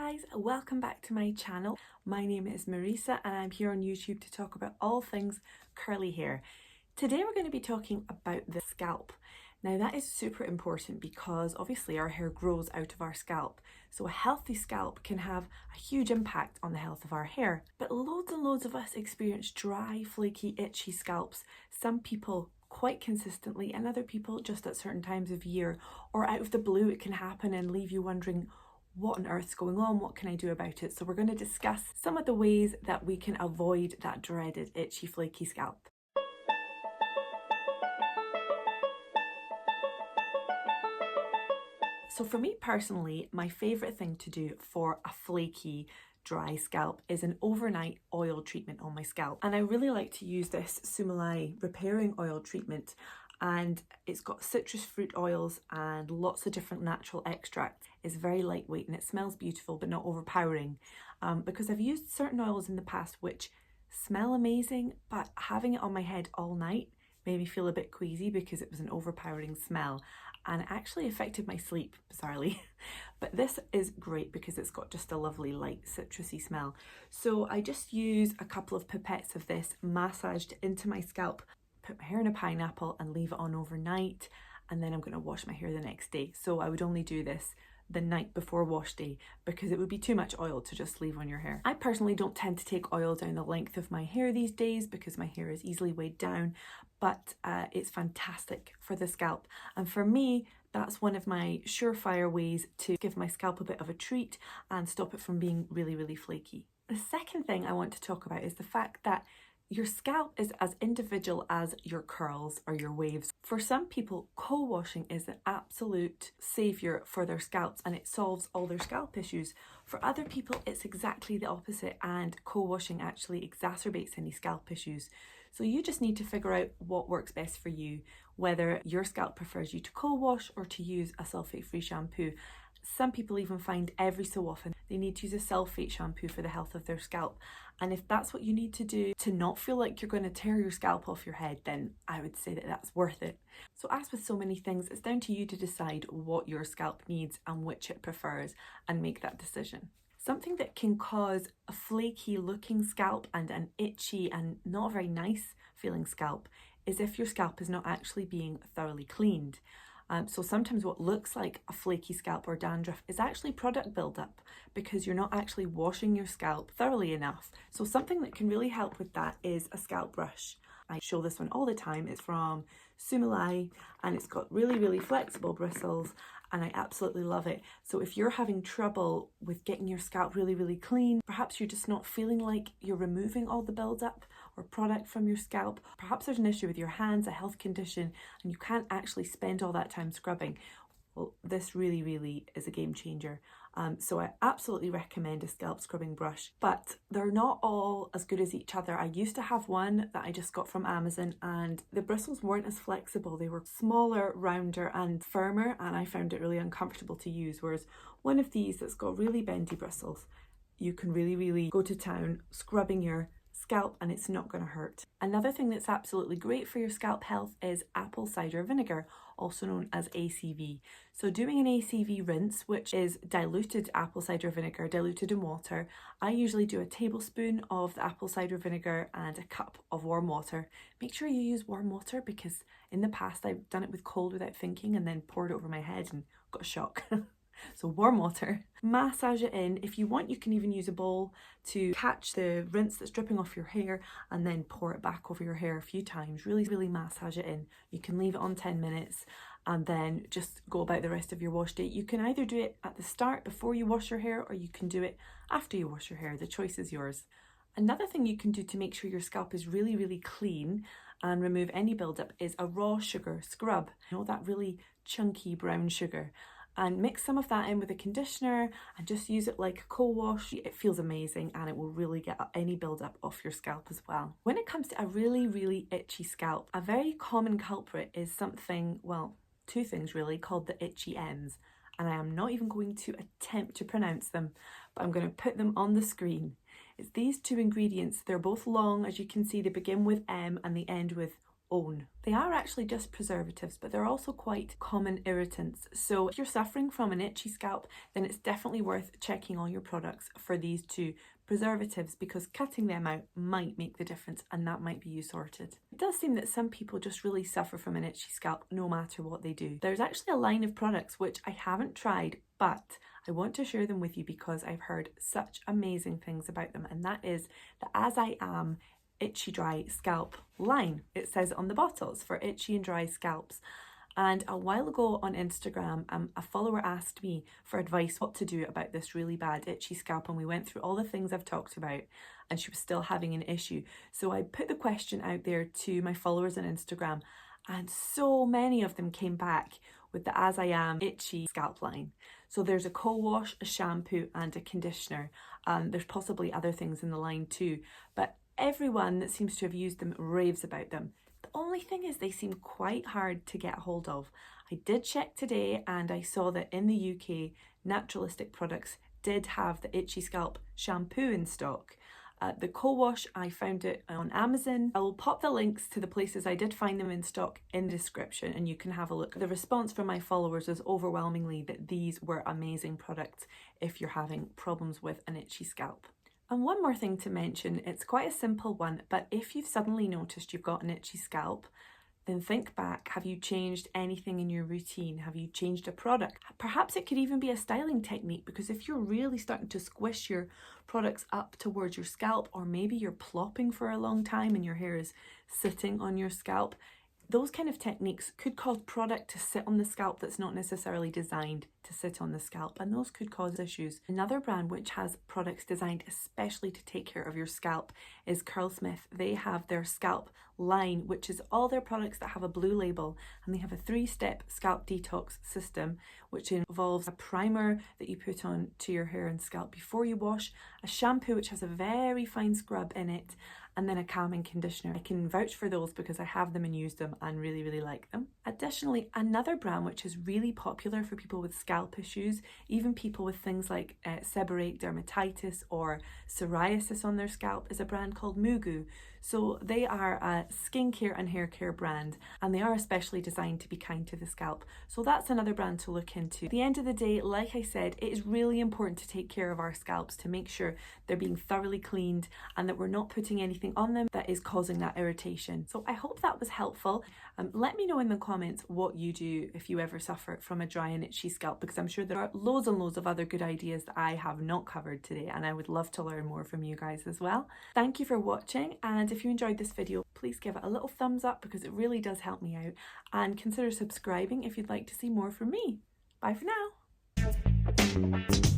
guys, welcome back to my channel. My name is Marisa and I'm here on YouTube to talk about all things curly hair. Today we're going to be talking about the scalp. Now that is super important because obviously our hair grows out of our scalp. So a healthy scalp can have a huge impact on the health of our hair. But loads and loads of us experience dry, flaky, itchy scalps. Some people quite consistently and other people just at certain times of year, or out of the blue it can happen and leave you wondering, what on earth's going on? What can I do about it? So we're going to discuss some of the ways that we can avoid that dreaded itchy, flaky scalp. So for me personally, my favourite thing to do for a flaky, dry scalp is an overnight oil treatment on my scalp. And I really like to use this Salve repairing oil treatment, and it's got citrus fruit oils and lots of different natural extracts. It's very lightweight and it smells beautiful but not overpowering, because I've used certain oils in the past which smell amazing, but having it on my head all night made me feel a bit queasy because it was an overpowering smell and it actually affected my sleep, bizarrely. But this is great because it's got just a lovely light citrusy smell. So I just use a couple of pipettes of this massaged into my scalp, put my hair in a pineapple and leave it on overnight, and then I'm going to wash my hair the next day. So I would only do this the night before wash day because it would be too much oil to just leave on your hair. I personally don't tend to take oil down the length of my hair these days because my hair is easily weighed down, but it's fantastic for the scalp. And for me, that's one of my surefire ways to give my scalp a bit of a treat and stop it from being really, really flaky. The second thing I want to talk about is the fact that your scalp is as individual as your curls or your waves. For some people, co-washing is an absolute saviour for their scalps and it solves all their scalp issues. For other people, it's exactly the opposite, and co-washing actually exacerbates any scalp issues. So you just need to figure out what works best for you, whether your scalp prefers you to co-wash or to use a sulfate-free shampoo. Some people even find every so often they need to use a sulfate shampoo for the health of their scalp. And if that's what you need to do to not feel like you're going to tear your scalp off your head, then I would say that that's worth it. So as with so many things, it's down to you to decide what your scalp needs and which it prefers and make that decision. Something that can cause a flaky looking scalp and an itchy and not very nice feeling scalp is if your scalp is not actually being thoroughly cleaned. So sometimes what looks like a flaky scalp or dandruff is actually product buildup because you're not actually washing your scalp thoroughly enough. So something that can really help with that is a scalp brush. I show this one all the time. It's from Salve and it's got really, really flexible bristles and I absolutely love it. So if you're having trouble with getting your scalp really, really clean, perhaps you're just not feeling like you're removing all the buildup or product from your scalp, perhaps there's an issue with your hands, a health condition, and you can't actually spend all that time scrubbing, well, this really, really is a game changer. So I absolutely recommend a scalp scrubbing brush, but they're not all as good as each other. I used to have one that I just got from Amazon and the bristles weren't as flexible. They were smaller, rounder and firmer, and I found it really uncomfortable to use. Whereas one of these that's got really bendy bristles, you can really, really go to town scrubbing your scalp and it's not going to hurt. Another thing that's absolutely great for your scalp health is apple cider vinegar, also known as ACV. So doing an ACV rinse, which is diluted apple cider vinegar diluted in water, I usually do a tablespoon of the apple cider vinegar and a cup of warm water. Make sure you use warm water because in the past I've done it with cold without thinking and then poured it over my head and got a shock. So warm water, massage it in. If you want, you can even use a bowl to catch the rinse that's dripping off your hair and then pour it back over your hair a few times. Really, really massage it in. You can leave it on 10 minutes and then just go about the rest of your wash day. You can either do it at the start before you wash your hair or you can do it after you wash your hair. The choice is yours. Another thing you can do to make sure your scalp is really, really clean and remove any buildup is a raw sugar scrub. You know, that really chunky brown sugar. And mix some of that in with a conditioner and just use it like a co-wash. It feels amazing and it will really get any buildup off your scalp as well. When it comes to a really, really itchy scalp, a very common culprit is something, well, two things really, called the itchy M's. And I am not even going to attempt to pronounce them, but I'm going to put them on the screen. It's these two ingredients. They're both long, as you can see. They begin with M and they end with own. They are actually just preservatives, but they're also quite common irritants. So if you're suffering from an itchy scalp, then it's definitely worth checking all your products for these two preservatives, because cutting them out might make the difference, and that might be you sorted. It does seem that some people just really suffer from an itchy scalp no matter what they do. There's actually a line of products which I haven't tried, but I want to share them with you because I've heard such amazing things about them, and that is the As I Am Itchy Dry Scalp line. It says on the bottles for itchy and dry scalps. And a while ago on Instagram, a follower asked me for advice what to do about this really bad itchy scalp, and we went through all the things I've talked about, and she was still having an issue. So I put the question out there to my followers on Instagram, and so many of them came back with the As I Am Itchy Scalp line. So there's a co-wash, a shampoo and a conditioner. There's possibly other things in the line too, but everyone that seems to have used them raves about them. The only thing is they seem quite hard to get hold of. I did check today and I saw that in the UK, Naturalistic Products did have the Itchy Scalp shampoo in stock. The co-wash, I found it on Amazon. I will pop the links to the places I did find them in stock in the description, and you can have a look. The response from my followers was overwhelmingly that these were amazing products if you're having problems with an itchy scalp. And one more thing to mention, it's quite a simple one, but if you've suddenly noticed you've got an itchy scalp, then think back. Have you changed anything in your routine? Have you changed a product? Perhaps it could even be a styling technique, because if you're really starting to squish your products up towards your scalp, or maybe you're plopping for a long time and your hair is sitting on your scalp, those kind of techniques could cause product to sit on the scalp that's not necessarily designed to sit on the scalp, and those could cause issues. Another brand which has products designed especially to take care of your scalp is Curlsmith. They have their scalp line, which is all their products that have a blue label, and they have a 3-step scalp detox system, which involves a primer that you put on to your hair and scalp before you wash, a shampoo which has a very fine scrub in it, and then a calming conditioner. I can vouch for those because I have them and use them and really, really like them. Additionally, another brand which is really popular for people with scalp issues, even people with things like seborrheic dermatitis or psoriasis on their scalp, is a brand called Moogoo. So they are a skincare and hair care brand, and they are especially designed to be kind to the scalp. So that's another brand to look into. At the end of the day, like I said, it is really important to take care of our scalps, to make sure they're being thoroughly cleaned and that we're not putting anything on them that is causing that irritation. So I hope that was helpful. Let me know in the comments what you do if you ever suffer from a dry and itchy scalp, because I'm sure there are loads and loads of other good ideas that I have not covered today, and I would love to learn more from you guys as well. Thank you for watching, and if you enjoyed this video, please give it a little thumbs up because it really does help me out, and consider subscribing if you'd like to see more from me. Bye for now.